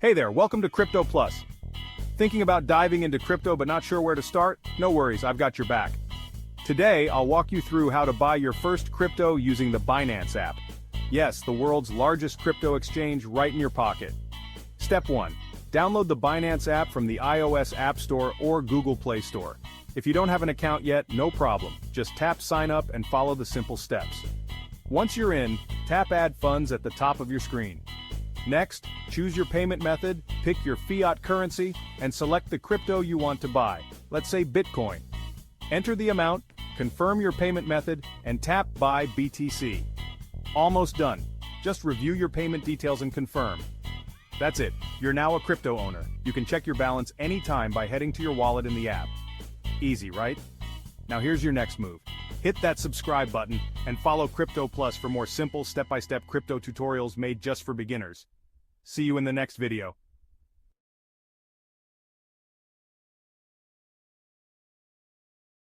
Hey there, welcome to CryptoPlus. Thinking about diving into crypto but not sure where to start? No worries, I've got your back. Today, I'll walk you through how to buy your first crypto using the Binance app. Yes, the world's largest crypto exchange right in your pocket. Step 1. Download the Binance app from the iOS App Store or Google Play Store. If you don't have an account yet, no problem. Just tap sign up and follow the simple steps. Once you're in, tap add funds at the top of your screen. Next, choose your payment method, pick your fiat currency, and select the crypto you want to buy, let's say Bitcoin. Enter the amount, confirm your payment method, and tap Buy BTC. Almost done. Just review your payment details and confirm. That's it, you're now a crypto owner. You can check your balance anytime by heading to your wallet in the app. Easy, right? Now here's your next move. Hit that subscribe button and follow CryptoPlus for more simple step-by-step crypto tutorials made just for beginners. See you in the next video.